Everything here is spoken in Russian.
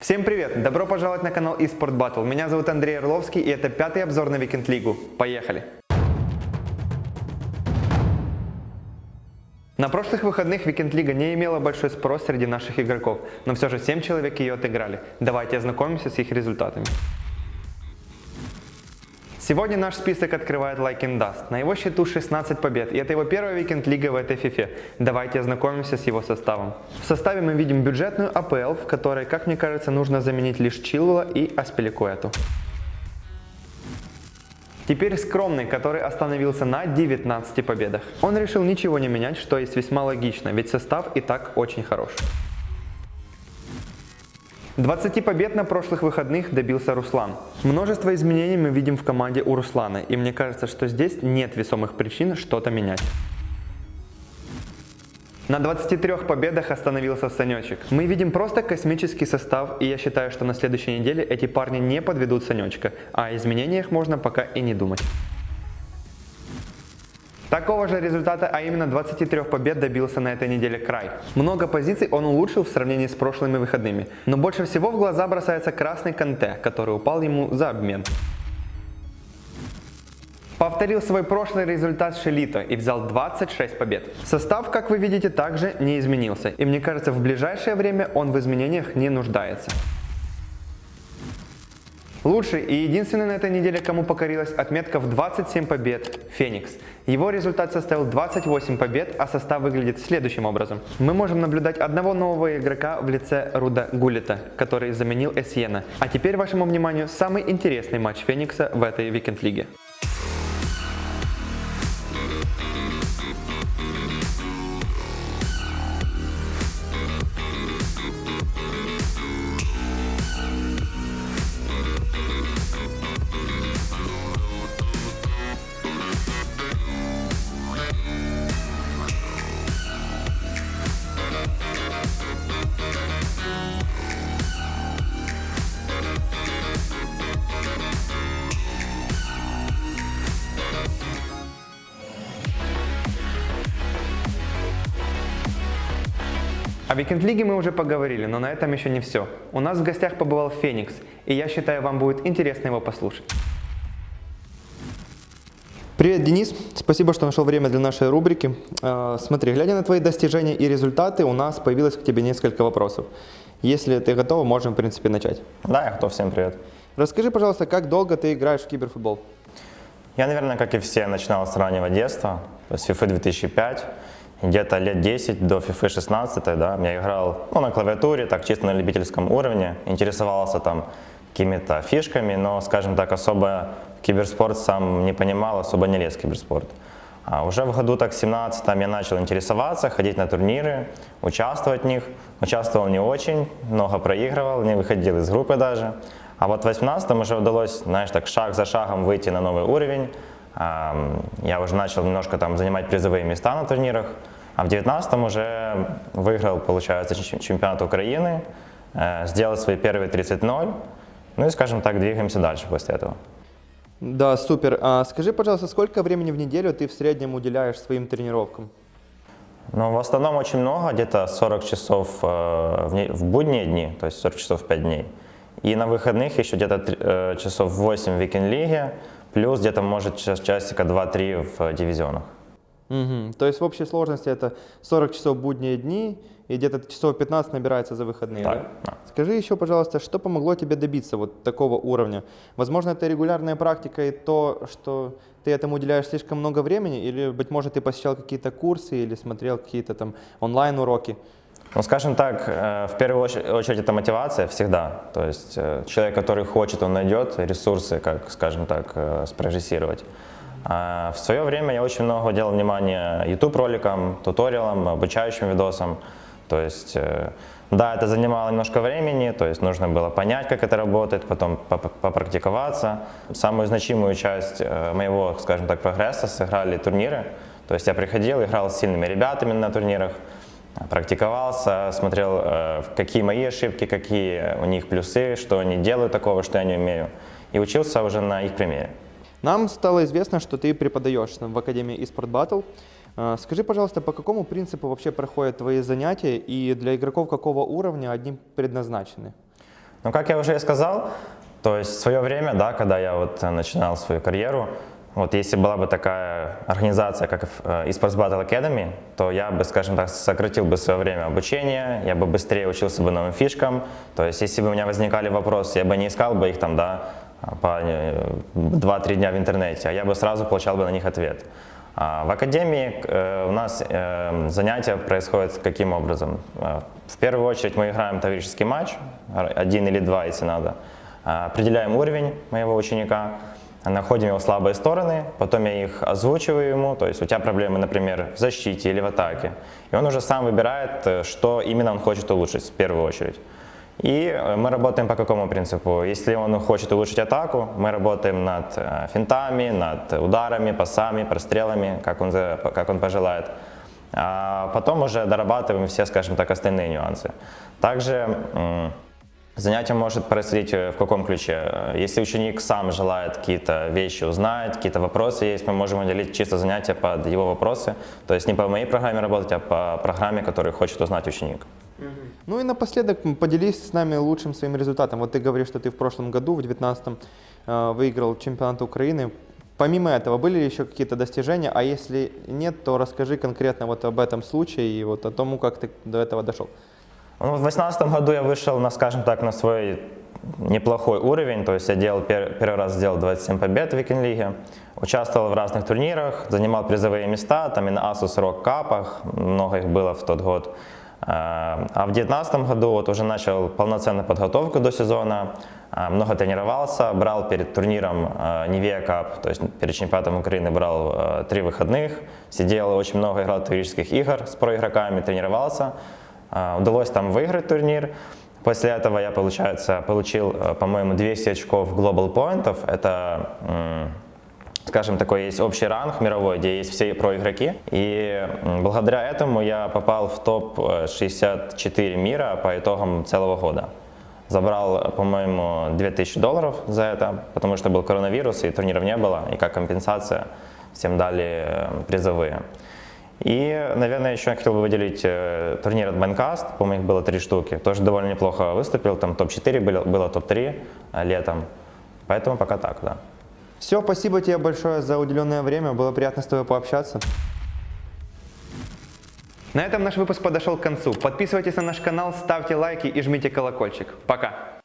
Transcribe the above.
Всем привет! Добро пожаловать на канал eSport Battle. Меня зовут Андрей Орловский, и это пятый обзор на Weekend Лигу. Поехали! На прошлых выходных Weekend Лига не имела большой спрос среди наших игроков, но все же 7 человек ее отыграли. Давайте ознакомимся с их результатами. Сегодня наш список открывает Like and Dust. На его счету 16 побед, и это его первая Weekend Лига в этой фифе. Давайте ознакомимся с его составом. В составе мы видим бюджетную АПЛ, в которой, как мне кажется, нужно заменить лишь Чилвелла и Аспиликуэту. Теперь скромный, который остановился на 19 победах. Он решил ничего не менять, что есть весьма логично, ведь состав и так очень хорош. 20 побед на прошлых выходных добился Руслан. Множество изменений мы видим в команде у Руслана, и мне кажется, что здесь нет весомых причин что-то менять. На 23 победах остановился Санечек. Мы видим просто космический состав, и я считаю, что на следующей неделе эти парни не подведут Санечка, а о изменениях можно пока и не думать. Такого же результата, а именно 23 побед, добился на этой неделе Край. Много позиций он улучшил в сравнении с прошлыми выходными, но больше всего в глаза бросается красный Канте, который упал ему за обмен. Повторил свой прошлый результат Шелито и взял 26 побед. Состав, как вы видите, также не изменился, и мне кажется, в ближайшее время он в изменениях не нуждается. Лучший и единственный на этой неделе, кому покорилась отметка в 27 побед – Феникс. Его результат составил 28 побед, а состав выглядит следующим образом. Мы можем наблюдать одного нового игрока в лице Руда Гуллета, который заменил Эссиена. А теперь вашему вниманию самый интересный матч Феникса в этой Weekend Лиге. О Weekend Лиге мы уже поговорили, но на этом еще не все. У нас в гостях побывал Феникс, и я считаю, вам будет интересно его послушать. Привет, Денис. Спасибо, что нашел время для нашей рубрики. Смотри, глядя на твои достижения и результаты, у нас появилось к тебе несколько вопросов. Если ты готов, можем, в принципе, начать. Да, я готов. Всем привет. Расскажи, пожалуйста, как долго ты играешь в киберфутбол? Я, наверное, как и все, начинал с раннего детства, с FIFA 2005. Где-то лет 10 до FIFA 16, да, я играл на клавиатуре, так чисто на любительском уровне, интересовался там какими-то фишками, но, скажем так, особо киберспорт сам не понимал, особо не лез в киберспорт. А уже в году так 17-м я начал интересоваться, ходить на турниры, участвовать в них. Участвовал не очень, много проигрывал, не выходил из группы даже. А вот в 18-м уже удалось, знаешь, так шаг за шагом выйти на новый уровень. Я уже начал немножко там занимать призовые места на турнирах, а в 19-м уже выиграл, получается, чемпионат Украины, сделал свои первые 30-0, ну и, скажем так, двигаемся дальше после этого. Да, супер. А скажи, пожалуйста, сколько времени в неделю ты в среднем уделяешь своим тренировкам? Ну, в основном очень много, где-то 40 часов в будние дни, то есть 40 часов в 5 дней. И на выходных еще где-то часов 8 в Weekend-лиге, плюс где-то, может, часика 2-3 в дивизионах. Угу. То есть в общей сложности это 40 часов будние дни и где-то часов 15 набирается за выходные, Так, да? да. Скажи еще, пожалуйста, что помогло тебе добиться вот такого уровня? Возможно, это регулярная практика и то, что ты этому уделяешь слишком много времени, или, быть может, ты посещал какие-то курсы или смотрел какие-то там онлайн-уроки? Ну, скажем так, в первую очередь это мотивация всегда. То есть человек, который хочет, он найдет ресурсы, как, скажем так, спрогрессировать. А в свое время я очень много уделял внимания YouTube-роликам, туториалам, обучающим видосам. То есть, да, это занимало немножко времени, то есть нужно было понять, как это работает, потом попрактиковаться. Самую значимую часть моего, скажем так, прогресса сыграли турниры. То есть я приходил, играл с сильными ребятами на турнирах, практиковался, смотрел, какие мои ошибки, какие у них плюсы, что они делают такого, что я не умею, и учился уже на их примере. Нам стало известно, что ты преподаешь в Академии eSport Battle. Скажи, пожалуйста, по какому принципу вообще проходят твои занятия и для игроков какого уровня они предназначены? Ну, как я уже и сказал, то есть в свое время, да, когда я вот начинал свою карьеру, вот если была бы такая организация, как eSports Battle Academy, то я бы, скажем так, сократил бы свое время обучения, я бы быстрее учился бы новым фишкам. То есть если бы у меня возникали вопросы, я бы не искал бы их там, да, по 2-3 дня в интернете, а я бы сразу получал бы на них ответ. В академии у нас занятия происходят каким образом? В первую очередь мы играем товарищеский матч, 1 или 2, если надо. Определяем уровень моего ученика, находим его слабые стороны, потом я их озвучиваю ему, то есть у тебя проблемы, например, в защите или в атаке. И он уже сам выбирает, что именно он хочет улучшить в первую очередь. И мы работаем по какому принципу? Если он хочет улучшить атаку, мы работаем над финтами, над ударами, пасами, прострелами, как он пожелает. А потом уже дорабатываем все, скажем так, остальные нюансы. Также занятие может происходить в каком ключе? Если ученик сам желает какие-то вещи узнать, какие-то вопросы есть, мы можем уделить чисто занятия под его вопросы. То есть не по моей программе работать, а по программе, которую хочет узнать ученик. Ну и напоследок поделись с нами лучшим своим результатом. Вот ты говоришь, что ты в прошлом году, в 2019, выиграл чемпионат Украины. Помимо этого, были ли еще какие-то достижения? А если нет, то расскажи конкретно вот об этом случае и вот о том, как ты до этого дошел. Ну, в 2018 году я вышел, скажем так, на свой неплохой уровень. То есть я первый раз сделал 27 побед в Викинг-лиге. Участвовал в разных турнирах, занимал призовые места, там и на Asus Rock Cup, много их было в тот год. А в 2019 году вот уже начал полноценную подготовку до сезона, много тренировался, брал перед турниром Nivea Cup, то есть перед чемпионатом Украины брал 3 выходных, сидел, очень много играл теоретических игр с проигроками, тренировался, удалось там выиграть турнир. После этого я, получается, получил, по-моему, 200 очков Global Point'ов, это, скажем, такой есть общий ранг мировой, где есть все проигроки. И благодаря этому я попал в топ-64 мира по итогам целого года. Забрал, по-моему, $2000 за это, потому что был коронавирус и турниров не было, и как компенсация всем дали призовые. И, наверное, еще я хотел бы выделить турнир от Bandcast, по-моему, их было 3 штуки. Тоже довольно неплохо выступил, там топ-4 было, топ-3 летом. Поэтому пока так, да. Все, спасибо тебе большое за уделенное время, было приятно с тобой пообщаться. На этом наш выпуск подошел к концу. Подписывайтесь на наш канал, ставьте лайки и жмите колокольчик. Пока!